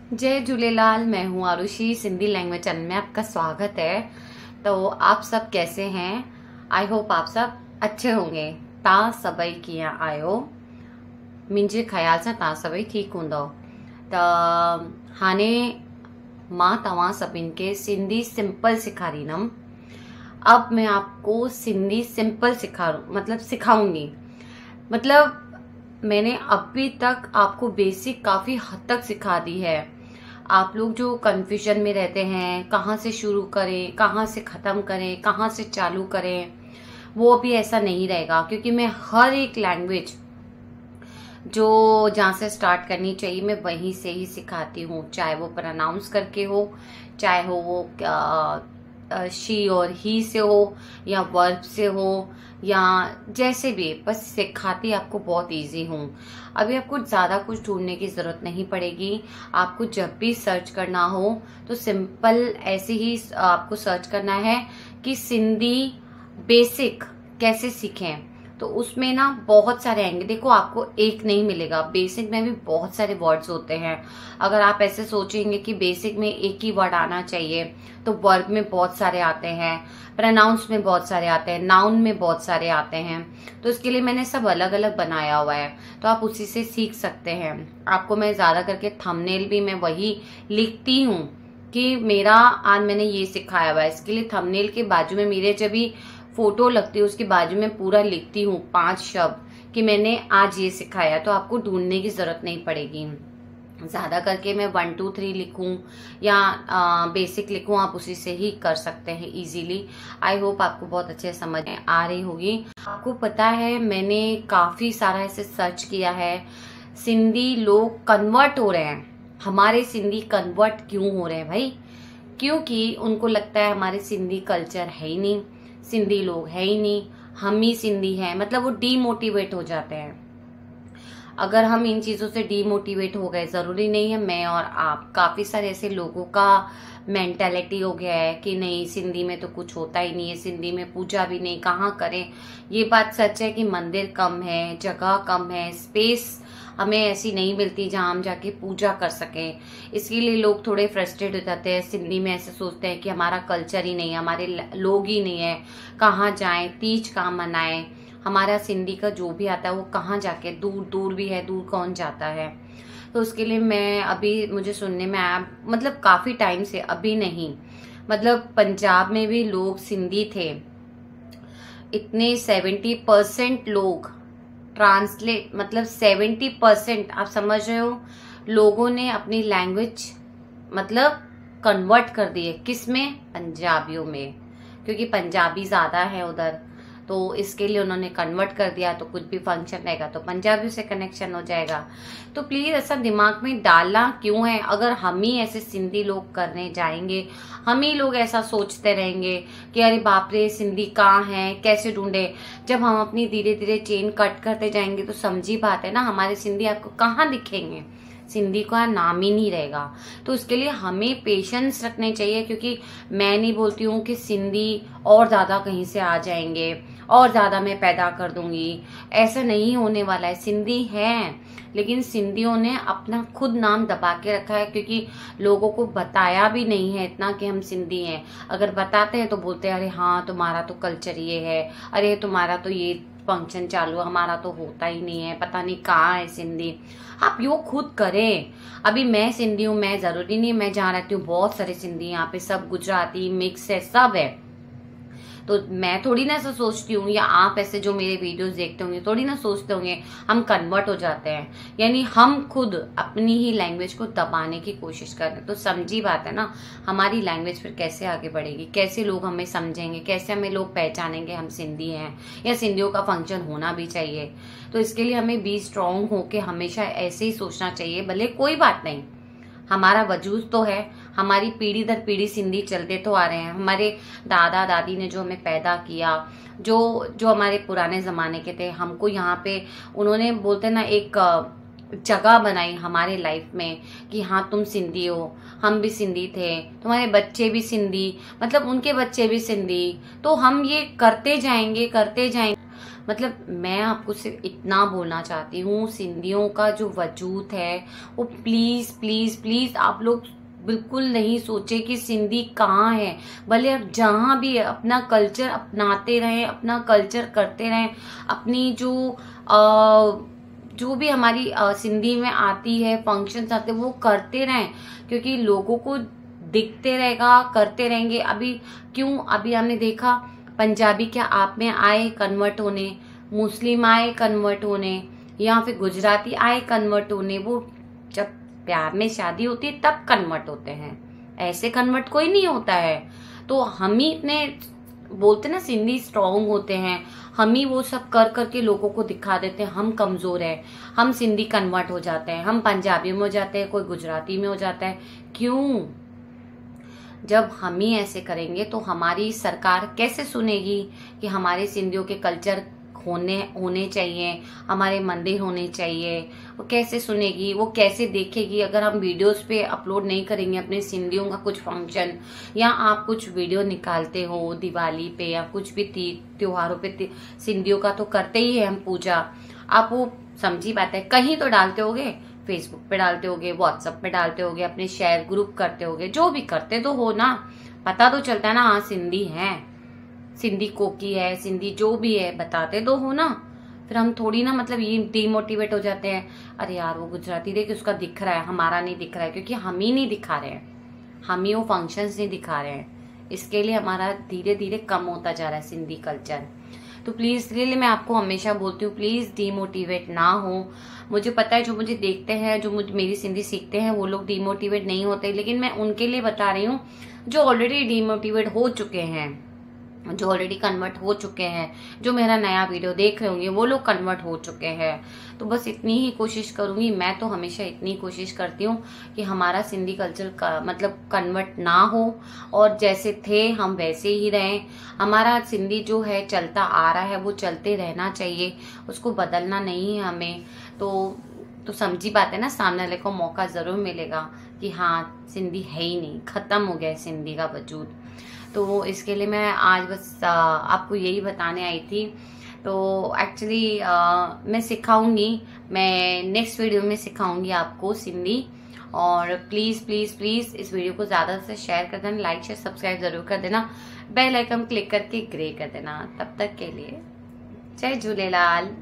जय झूलेलाल। मैं हूँ आरुषि। सिंधी लैंग्वेज चैनल में आपका स्वागत है। तो आप सब कैसे हैं? आई होप आप सब अच्छे होंगे। तव्हां सभई कीअं आहियो? मुंहिंजे ख़्याल सां तव्हां सभई ठीकु हूंदव। त हाणे मां तव्हां सभिनि खे सिंधी सिंपल सेखारींदमि। अब मैं आपको सिंधी सिंपल सिखाऊंगी। मतलब मैंने अभी तक आपको बेसिक काफी हद तक सिखा दी है। आप लोग जो कंफ्यूजन में रहते हैं, कहाँ से शुरू करें, कहाँ से खत्म करें, कहाँ से चालू करें, वो अभी ऐसा नहीं रहेगा, क्योंकि मैं हर एक लैंग्वेज जो जहाँ से स्टार्ट करनी चाहिए मैं वहीं से ही सिखाती हूँ। चाहे वो प्रोनाउंस करके हो, चाहे हो वो शी और ही से हो, या वर्ब से हो, या जैसे भी, बस सिखाती आपको बहुत इजी हूँ। अभी आपको ज्यादा कुछ ढूंढने की जरूरत नहीं पड़ेगी। आपको जब भी सर्च करना हो तो सिंपल ऐसे ही आपको सर्च करना है कि सिंधी बेसिक कैसे सीखें। तो उसमें ना बहुत सारे आएंगे। देखो, आपको एक नहीं मिलेगा, बेसिक में भी बहुत सारे वर्ड्स होते हैं। अगर आप ऐसे सोचेंगे कि बेसिक में एक ही वर्ड आना चाहिए, तो वर्ब में बहुत सारे आते हैं, प्रोनाउंस में बहुत सारे आते हैं, नाउन में बहुत सारे आते हैं। तो इसके लिए मैंने सब अलग अलग बनाया हुआ है, तो आप उसी से सीख सकते हैं। आपको मैं ज्यादा करके थंबनेल भी मैं वही लिखती हूँ कि मेरा आज मैंने ये सिखाया हुआ है। इसके लिए थंबनेल के बाजू में मेरे जब भी फोटो लगती है उसके बाजू में पूरा लिखती हूँ 5 शब्द कि मैंने आज ये सिखाया, तो आपको ढूंढने की जरूरत नहीं पड़ेगी। ज्यादा करके मैं 1 2 3 लिखूं या बेसिक लिखूं, आप उसी से ही कर सकते हैं इजीली। आई होप आपको बहुत अच्छे समझ में आ रही होगी। आपको पता है, मैंने काफी सारा ऐसे सर्च किया है। सिंधी लोग कन्वर्ट हो रहे हैं। हमारे सिंधी कन्वर्ट क्यों हो रहे हैं भाई? क्योंकि उनको लगता है हमारे सिंधी कल्चर है ही नहीं, सिंधी लोग है ही नहीं, हम ही सिंधी हैं। मतलब वो डीमोटिवेट हो जाते हैं। अगर हम इन चीजों से डीमोटिवेट हो गए, जरूरी नहीं है मैं और आप, काफी सारे ऐसे लोगों का मेंटेलिटी हो गया है कि नहीं, सिंधी में तो कुछ होता ही नहीं है, सिंधी में पूजा भी नहीं, कहाँ करें। ये बात सच है कि मंदिर कम है, जगह कम है, स्पेस हमें ऐसी नहीं मिलती जहां हम जाके पूजा कर सकें। इसके लिए लोग थोड़े फ्रस्ट्रेट हो जाते हैं। सिंधी में ऐसे सोचते हैं कि हमारा कल्चर ही नहीं है, हमारे लोग ही नहीं है, कहाँ जाएं, तीज कहाँ मनाएं। हमारा सिंधी का जो भी आता है वो कहाँ जाके, दूर दूर भी है, दूर कौन जाता है। तो उसके लिए मैं अभी, मुझे सुनने में आया, मतलब काफी टाइम से, अभी नहीं, मतलब पंजाब में भी लोग सिंधी थे इतने 70% लोग ट्रांसलेट, मतलब 70% आप समझ रहे हो, लोगों ने अपनी लैंग्वेज मतलब कन्वर्ट कर दी है। किस में? पंजाबियों में, क्योंकि पंजाबी ज्यादा है उधर, तो इसके लिए उन्होंने कन्वर्ट कर दिया। तो कुछ भी फंक्शन रहेगा तो पंजाबियों से कनेक्शन हो जाएगा। तो प्लीज ऐसा दिमाग में डालना क्यों है? अगर हम ही ऐसे सिंधी लोग करने जाएंगे, हम ही लोग ऐसा सोचते रहेंगे कि अरे बाप रे, सिंधी कहाँ है, कैसे ढूंढे। जब हम अपनी धीरे धीरे चेन कट करते जाएंगे तो समझी बात है ना, हमारे सिंधी आपको कहाँ दिखेंगे, सिंधी का नाम ही नहीं रहेगा। तो इसके लिए हमें पेशेंस रखने चाहिए, क्योंकि मैं नहीं बोलती हूँ कि सिंधी और ज्यादा कहीं से आ जाएंगे और ज्यादा मैं पैदा कर दूंगी, ऐसा नहीं होने वाला है। सिंधी है, लेकिन सिंधियों ने अपना खुद नाम दबा के रखा है, क्योंकि लोगों को बताया भी नहीं है इतना कि हम सिंधी हैं। अगर बताते हैं तो बोलते हैं अरे हाँ, तुम्हारा तो कल्चर ये है, अरे तुम्हारा तो ये फंक्शन चालू है, हमारा तो होता ही नहीं है, पता नहीं कहाँ है सिंधी। आप यो खुद करें। अभी मैं सिंधी हूँ, मैं जरूरी नहीं, मैं जहाँ रहती हूँ बहुत सारे सिंधी, यहाँ पे सब गुजराती मिक्स है, सब है। तो मैं थोड़ी ना ऐसा सोचती हूँ, या आप ऐसे जो मेरे वीडियोस देखते होंगे थोड़ी ना सोचते होंगे हम कन्वर्ट हो जाते हैं। यानी हम खुद अपनी ही लैंग्वेज को दबाने की कोशिश कर रहे हैं। तो समझी बात है ना, हमारी लैंग्वेज फिर कैसे आगे बढ़ेगी, कैसे लोग हमें समझेंगे, कैसे हमें लोग पहचानेंगे हम सिंधी हैं, या सिंधियों का फंक्शन होना भी चाहिए। तो इसके लिए हमें बी स्ट्रांग होके हमेशा ऐसे ही सोचना चाहिए। भले कोई बात नहीं, हमारा वजूद तो है, हमारी पीढ़ी दर पीढ़ी सिंधी चलते तो आ रहे हैं। हमारे दादा दादी ने जो हमें पैदा किया, जो हमारे पुराने जमाने के थे, हमको यहाँ पे उन्होंने, बोलते ना, एक जगह बनाई हमारे लाइफ में कि हाँ तुम सिंधी हो, हम भी सिंधी थे, तुम्हारे बच्चे भी सिंधी, मतलब उनके बच्चे भी सिंधी। तो हम ये करते जाएंगे करते जाएंगे। मतलब मैं आपको सिर्फ इतना बोलना चाहती हूँ, सिंधियों का जो वजूद है वो प्लीज प्लीज प्लीज आप लोग बिल्कुल नहीं सोचे कि सिंधी कहाँ है। भले आप जहाँ भी अपना कल्चर अपनाते रहें, अपना कल्चर करते रहें, अपनी जो भी हमारी सिंधी में आती है फंक्शंस आते वो करते रहें, क्योंकि लोगों को दिखते रहेगा, करते रहेंगे। अभी हमने देखा पंजाबी क्या आप में आए कन्वर्ट होने, मुस्लिम आए कन्वर्ट होने, या फिर गुजराती आए कन्वर्ट होने। वो जब प्यार में शादी होती है तब कन्वर्ट होते हैं, ऐसे कन्वर्ट कोई नहीं होता है। तो हम ही इतने बोलते ना सिंधी स्ट्रांग होते हैं, हम ही वो सब कर करके लोगों को दिखा देते हैं हम कमजोर है। हम सिंधी कन्वर्ट हो जाते हैं, हम पंजाबी में हो जाते हैं, कोई गुजराती में हो जाता है। क्यों? जब हम ही ऐसे करेंगे तो हमारी सरकार कैसे सुनेगी कि हमारे सिंधियों के कल्चर होने चाहिए, हमारे मंदिर होने चाहिए? वो कैसे सुनेगी, वो कैसे देखेगी अगर हम वीडियोस पे अपलोड नहीं करेंगे अपने सिंधियों का कुछ फंक्शन, या आप कुछ वीडियो निकालते हो दिवाली पे या कुछ भी त्योहारों पे सिंधियों का तो करते ही है हम पूजा। आप वो समझी बात है, कहीं तो डालते होगे, फेसबुक पे डालते होगे, व्हाट्सएप पे डालते होगे, अपने शेयर ग्रुप करते होगे, जो भी करते तो हो ना, पता तो चलता है ना हाँ सिंधी है, सिंधी कोकी है, सिंधी जो भी है बताते तो हो ना। फिर हम थोड़ी ना मतलब ये डिमोटिवेट हो जाते हैं, अरे यार वो गुजराती देख उसका दिख रहा है हमारा नहीं दिख रहा है, क्योंकि हम ही नहीं दिखा रहे हैं, हम ही वो फंक्शंस नहीं दिखा रहे हैं। इसके लिए हमारा धीरे धीरे कम होता जा रहा है सिंधी कल्चर। तो प्लीज इसलिए मैं आपको हमेशा बोलती हूँ प्लीज डिमोटिवेट ना हो। मुझे पता है जो मुझे देखते हैं, जो मेरी सिंधी सीखते हैं वो लोग डिमोटिवेट नहीं होते, लेकिन मैं उनके लिए बता रही हूँ जो ऑलरेडी डिमोटिवेट हो चुके हैं, जो ऑलरेडी कन्वर्ट हो चुके हैं, जो मेरा नया वीडियो देख रहे होंगे वो लोग कन्वर्ट हो चुके हैं। तो बस इतनी ही कोशिश करूंगी, मैं तो हमेशा इतनी कोशिश करती हूँ कि हमारा सिंधी कल्चर का मतलब कन्वर्ट ना हो और जैसे थे हम वैसे ही रहें। हमारा सिंधी जो है चलता आ रहा है वो चलते रहना चाहिए, उसको बदलना नहीं है हमें। तो समझी बात है ना, सामने वाले को मौका जरूर मिलेगा कि हाँ सिंधी है ही नहीं, खत्म हो गया है सिंधी का वजूद। तो इसके लिए मैं आज बस आपको यही बताने आई थी। तो एक्चुअली मैं सिखाऊंगी, मैं नेक्स्ट वीडियो में सिखाऊंगी आपको सिंधी। और प्लीज प्लीज प्लीज इस वीडियो को ज्यादा से शेयर कर देना, लाइक शेयर सब्सक्राइब जरूर कर देना, बेल आइकन क्लिक करके ग्रे कर देना। तब तक के लिए जय झूलेलाल।